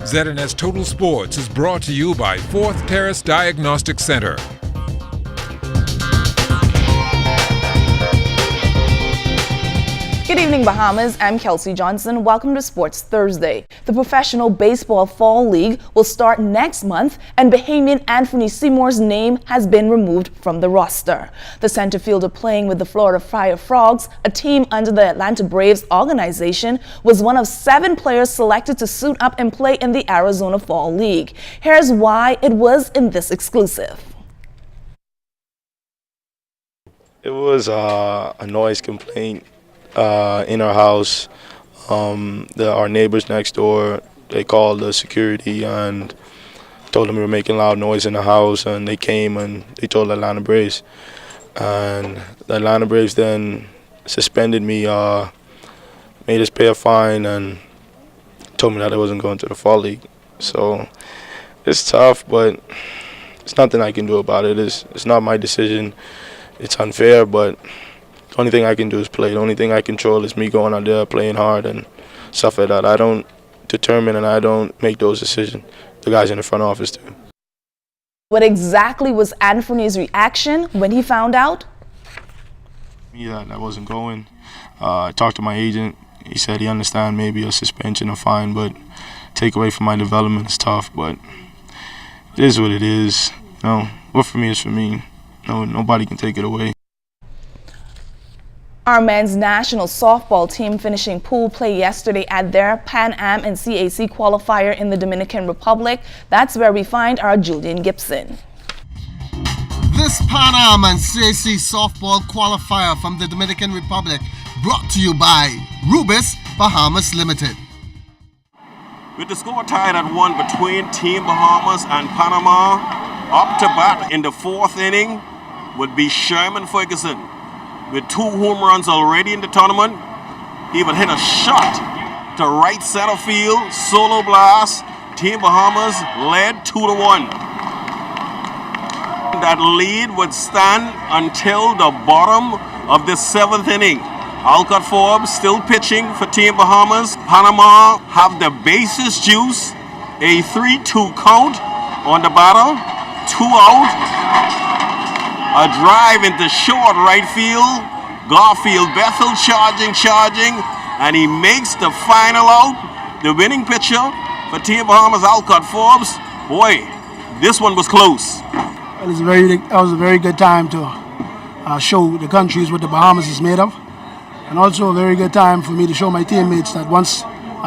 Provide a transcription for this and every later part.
ZNS Total Sports is brought to you by 4th Terrace Diagnostic Center. Good evening, Bahamas. I'm Kelsey Johnson. Welcome to Sports Thursday. The Professional Baseball Fall League will start next month, and Bahamian Anthony Seymour's name has been removed from the roster. The center fielder playing with the Florida Fire Frogs, a team under the Atlanta Braves organization, was one of 7 players selected to suit up and play in the Arizona Fall League. Here's why it was in this exclusive. It was a noise complaint in our house. Our neighbors next door, they called the security and told them we were making loud noise in the house, and they came and they told the Atlanta Braves. And the Atlanta Braves then suspended me, made us pay a fine, and told me that I wasn't going to the Fall League. So it's tough, but it's nothing I can do about it. It's not my decision. It's unfair, but the only thing I can do is play. The only thing I control is me going out there, playing hard and stuff like that. I don't determine and I don't make those decisions. The guys in the front office do. What exactly was Anthony's reaction when he found out? Yeah, I wasn't going. I talked to my agent. He said he understands maybe a suspension or fine, but take away from my development is tough. But it is what it is. You know, what for me is for me. Nobody can take it away. Our men's national softball team finishing pool play yesterday at their Pan Am and CAC qualifier in the Dominican Republic. That's where we find our Julian Gibson. This Pan Am and CAC softball qualifier from the Dominican Republic brought to you by Rubis Bahamas Limited. With the score tied at 1 between Team Bahamas and Panama, up to bat in the 4th inning would be Sherman Ferguson. With 2 home runs already in the tournament, he would hit a shot to right center field, solo blast. Team Bahamas led 2-1. That lead would stand until the bottom of the 7th inning. Alcott Forbes still pitching for Team Bahamas. Panama have the bases juice, a 3-2 count on the batter, 2 out. A drive into short right field. Garfield Bethel charging, and he makes the final out. The winning pitcher for Team Bahamas, Alcott Forbes. Boy, this one was close. Well, that was a very good time to show the countries what the Bahamas is made of, and also a very good time for me to show my teammates that once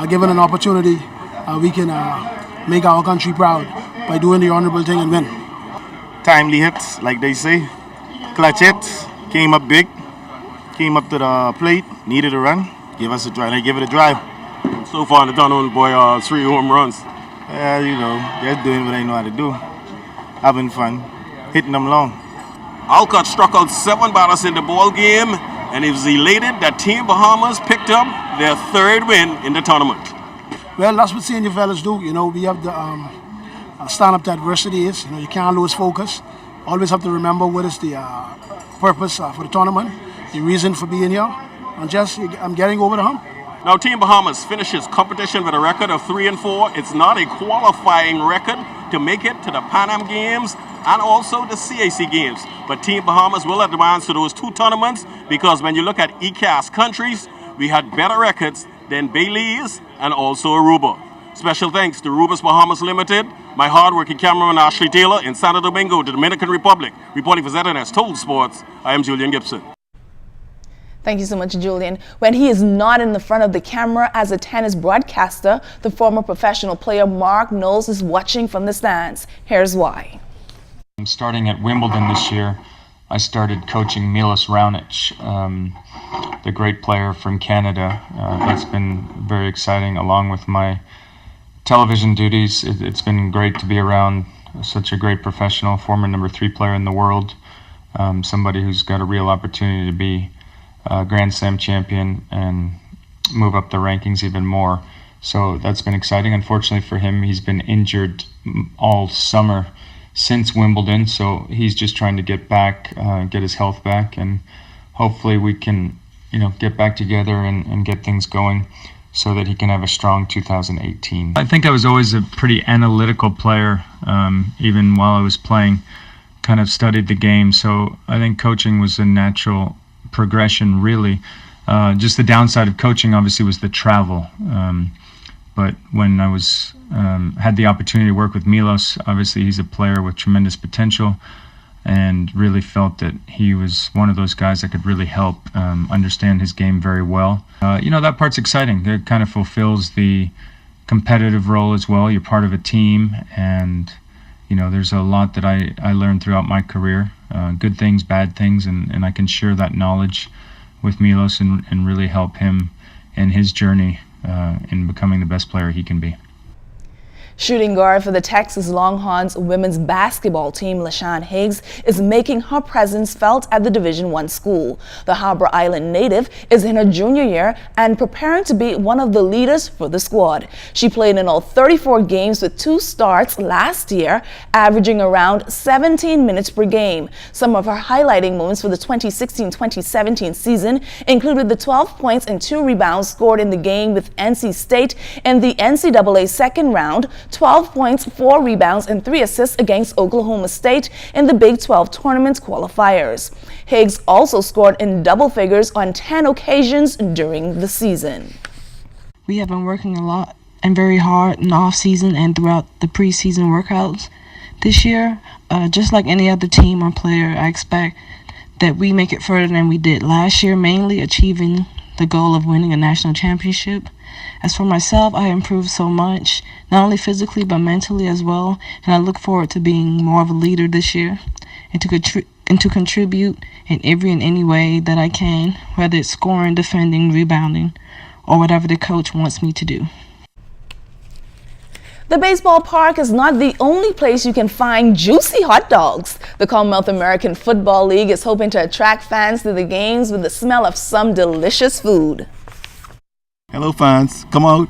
given an opportunity, we can make our country proud by doing the honorable thing and win. Timely hits, like they say. Clutch hits, came up big, came up to the plate, needed a run, give us a drive, they give it a drive. So far in the tournament, boy, 3 home runs. Yeah, you know, they're doing what they know how to do. Having fun, hitting them long. Alcott struck out 7 batters in the ball game, and he was elated that Team Bahamas picked up their 3rd win in the tournament. Well, that's what senior fellas do. You know, we have to stand up to adversity is. You know, you can't lose focus. Always have to remember what is the purpose for the tournament, the reason for being here, and I'm getting over the hump. Now, Team Bahamas finishes competition with a record of 3-4. It's not a qualifying record to make it to the Pan Am Games and also the CAC Games. But Team Bahamas will advance to those 2 tournaments because when you look at ECAS countries, we had better records than Belize and also Aruba. Special thanks to Rubis Bahamas Limited, my hard-working cameraman Ashley Taylor in Santo Domingo, the Dominican Republic. Reporting for ZNS Total Sports, I am Julian Gibson. Thank you so much, Julian. When he is not in the front of the camera as a tennis broadcaster, the former professional player Mark Knowles is watching from the stands. Here's why. Starting at Wimbledon this year, I started coaching Milos Raonic, the great player from Canada. That's been very exciting, along with my television duties. It's been great to be around such a great professional, former number 3 player in the world, somebody who's got a real opportunity to be a Grand Slam champion and move up the rankings even more. So that's been exciting. Unfortunately for him, he's been injured all summer since Wimbledon, so he's just trying to get back, get his health back, and hopefully we can, get back together and get things going. so that he can have a strong 2018. I think I was always a pretty analytical player, even while I was playing, kind of studied the game. So I think coaching was a natural progression, really. Just the downside of coaching, obviously, was the travel. But when I was had the opportunity to work with Milos, obviously he's a player with tremendous potential, and really felt that he was one of those guys that could really help understand his game very well. That part's exciting. It kind of fulfills the competitive role as well. You're part of a team, and there's a lot that I learned throughout my career, good things, bad things, and I can share that knowledge with Milos and really help him in his journey in becoming the best player he can be. Shooting guard for the Texas Longhorns women's basketball team, LaShawn Higgs, is making her presence felt at the Division I school. The Harbor Island native is in her junior year and preparing to be one of the leaders for the squad. She played in all 34 games with 2 starts last year, averaging around 17 minutes per game. Some of her highlighting moments for the 2016-2017 season included the 12 points and 2 rebounds scored in the game with NC State in the NCAA second round, 12 points, 4 rebounds, and 3 assists against Oklahoma State in the Big 12 tournament qualifiers. Higgs also scored in double figures on 10 occasions during the season. We have been working a lot and very hard in the off-season and throughout the preseason workouts. This year, just like any other team or player, I expect that we make it further than we did last year, mainly achieving the goal of winning a national championship. As for myself, I improved so much, not only physically but mentally as well, and I look forward to being more of a leader this year and to contribute in every and any way that I can, whether it's scoring, defending, rebounding, or whatever the coach wants me to do. The baseball park is not the only place you can find juicy hot dogs. The Commonwealth American Football League is hoping to attract fans to the games with the smell of some delicious food. Hello fans, come out.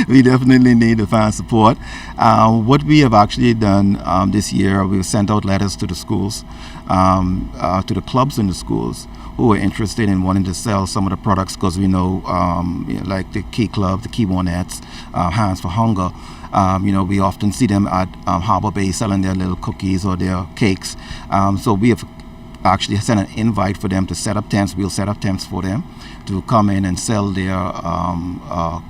We definitely need the fan support. What we have actually done this year, we've sent out letters to the schools, to the clubs in the schools who are interested in wanting to sell some of the products, because we know, like the Key Club, the Key Onettes, Hands for Hunger, we often see them at Harbor Bay selling their little cookies or their cakes. So we have actually sent an invite for them to set up tents. We'll set up tents for them to come in and sell their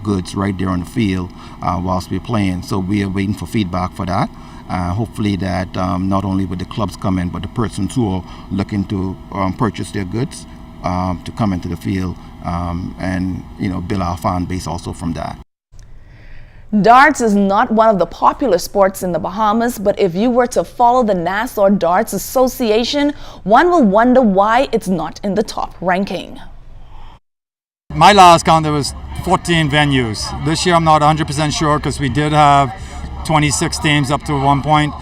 goods right there on the field whilst we're playing. So we are waiting for feedback for that. Hopefully that not only would the clubs come in, but the persons who are looking to purchase their goods to come into the field and build our fan base also from that. Darts is not one of the popular sports in the Bahamas, but if you were to follow the Nassau Darts Association, one will wonder why it's not in the top ranking. My last count, there was 14 venues. This year I'm not 100% sure, because we did have 26 teams up to one point.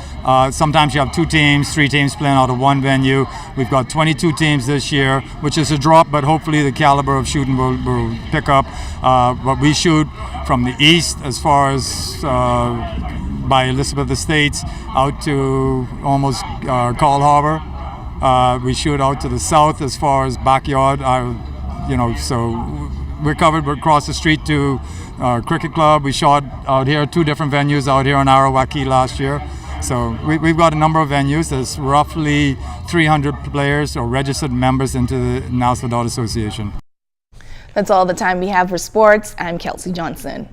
Sometimes you have 2 teams, 3 teams playing out of one venue. We've got 22 teams this year, which is a drop, but hopefully the caliber of shooting will pick up. But we shoot from the east, as far as by Elizabeth Estates, out to almost Carl Harbor. We shoot out to the south as far as Backyard. So we're covered across the street to Cricket Club. We shot out here, 2 different venues out here in Arawaki last year. So we've got a number of venues. There's roughly 300 players or registered members into the Nassau Dart Association. That's all the time we have for sports. I'm Kelsey Johnson.